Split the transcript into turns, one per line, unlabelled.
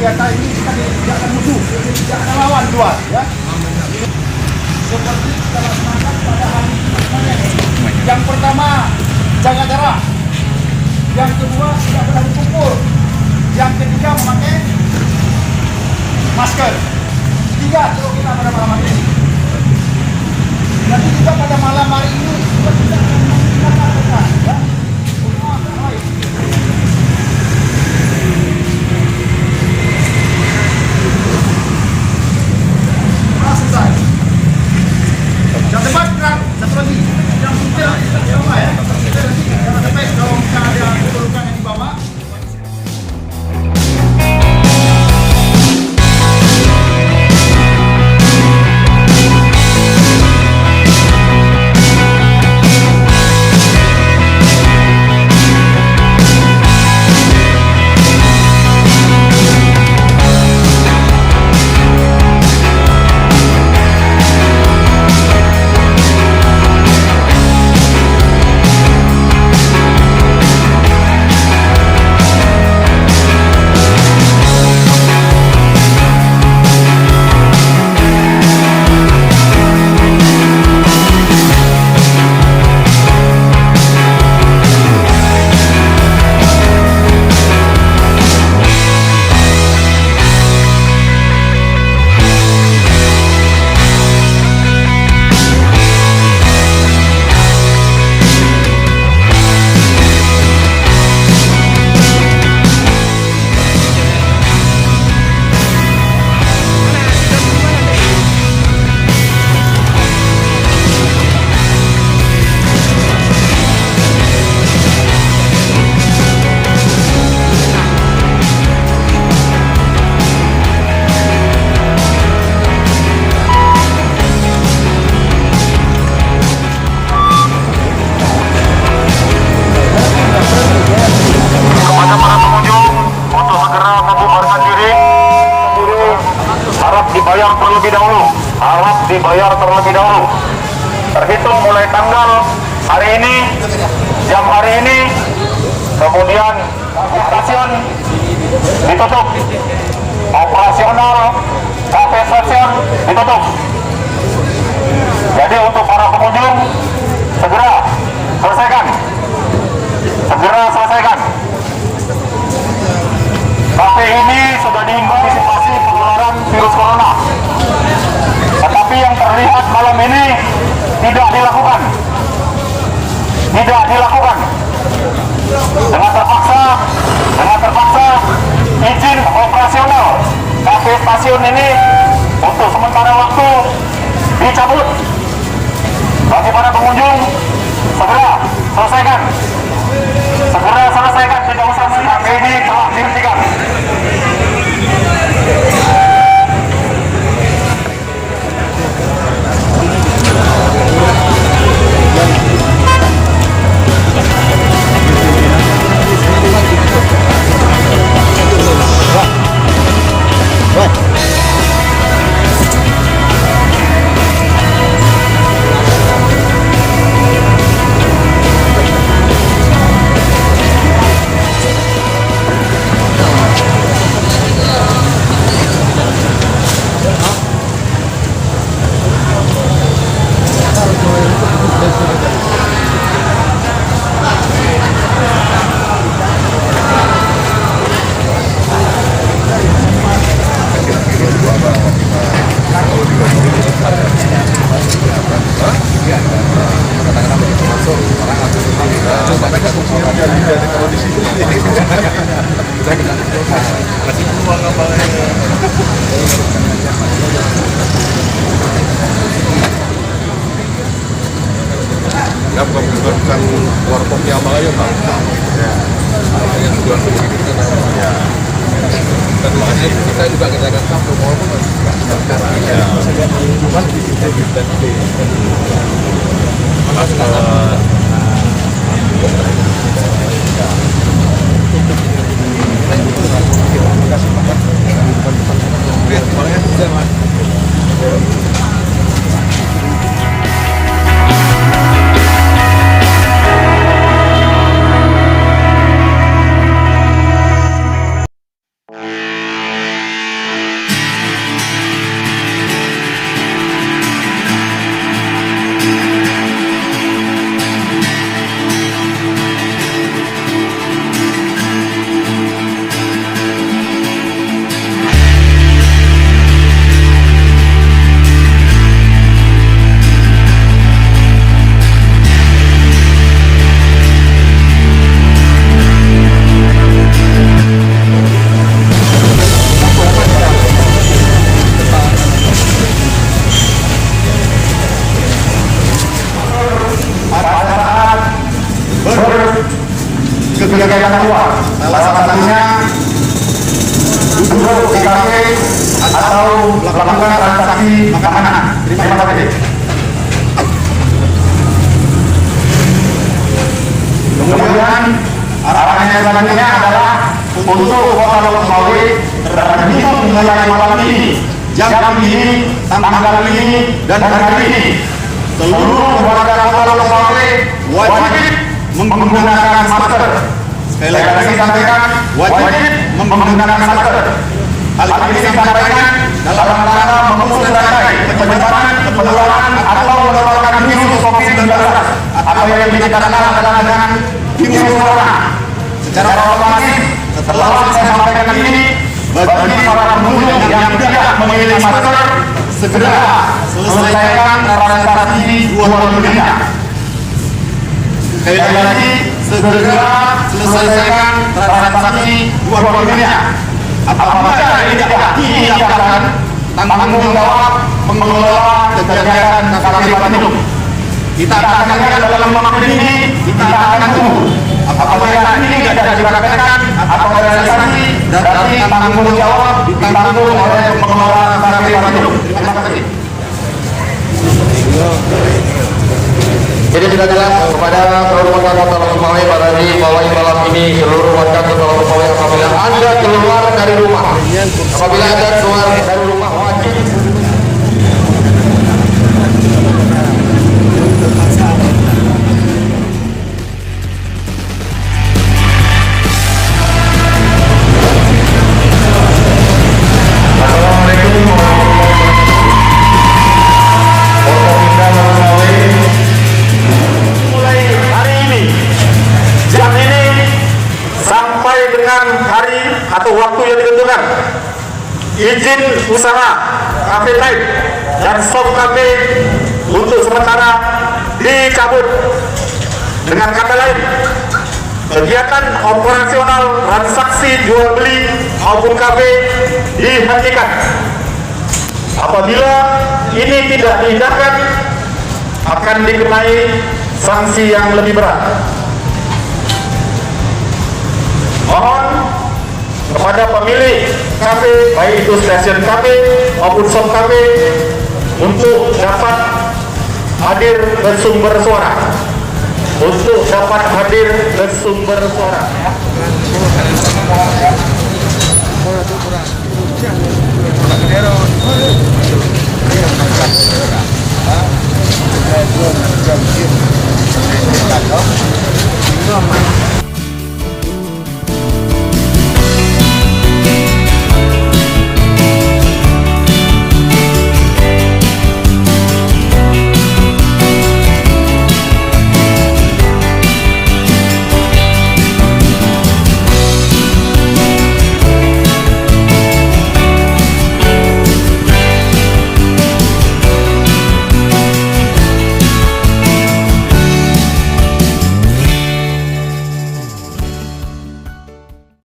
senjata ini kita tidak akan musuh, tidak akan lawan luar, ya. Seperti kita laksanakan pada hari ini. Yang pertama, jaga jarak. Yang kedua, tidak boleh berkumpul. Yang ketiga, memakai masker. Tiga, kalau kita pada malam hari ini. Nanti juga pada malam hari ini kita tidak akan menggunakan, ya. Selesai. Yang depan gerak, satu lagi. Yang setir di bawah, ya. Jangan sampai kalau misalnya ada keburukan yang di bawah.
Dibayar terlebih dahulu. Terhitung mulai tanggal hari ini, jam hari ini, kemudian stasiun ditutup, operasional kafe stasiun ditutup. Jadi untuk para pengunjung segera selesaikan, kafe ini sudah diantisipasi penularan virus corona. Tetapi yang terlihat malam ini tidak dilakukan. Dengan terpaksa izin operasional kafe stasiun ini untuk sementara waktu dicabut. Bagi para pengunjung, segera selesaikan, tidak usah kafe ini telah dihentikan.
Ya bukan warkopnya apa aja Pak. Ya. Yang jual begini kita ya. Dan makanya kita juga kedatangan satu maupun sekarang ya. Cuma kita dan mana sekarang
duduk di kafe atau melakukan transaksi makanan. Terima kasih. Kemudian arahan yang selanjutnya adalah untuk Kota Loksmawe terhitung mulai malam ini, jam ini, tanggal ini, dan hari ini seluruh warga Kota Loksmawe wajib menggunakan masker. Sekali lagi sampaikan, wajib menggunakan masker. Hal ini disampaikan dalam rangka memutus rantai penyebaran, penularan atau menurunkan virus COVID-19 atau yang kita kenal dengan virus corona. Secara otomatis, setelah saya sampaikan ini, bagi para pengunjung yang tidak memiliki masker, segera selesaikan transaksi jual belinya. Sekali lagi, segera selesaikan transaksi jual belinya. Apabila ini tidak diiakan, tanggung jawab pengelola kegiatan kafe Bandung. Kita akan lihat dalam waktu ini, kita akan tunggu. Apabila ini tidak dipraktekkan atau realisasi, berarti tanggung jawab ditanggung oleh pengelola kafe Bandung. Terima kasih.
Jadi sudah jelas kepada seluruh warga Kota Loksmawe pada di mulai malam ini seluruh warga Kota Loksmawe apabila Anda keluar dari rumah, wajib
atau waktu yang ditentukan, izin usaha kafe lain dan shop kafe untuk sementara dicabut. Dengan kata lain, kegiatan operasional transaksi jual beli maupun kafe dihentikan. Apabila ini tidak diindahkan, akan dikenai sanksi yang lebih berat. Mohon kepada pemilik kafe, baik itu stasiun kafe maupun shop kafe, untuk dapat hadir bersumber suara.
Kurang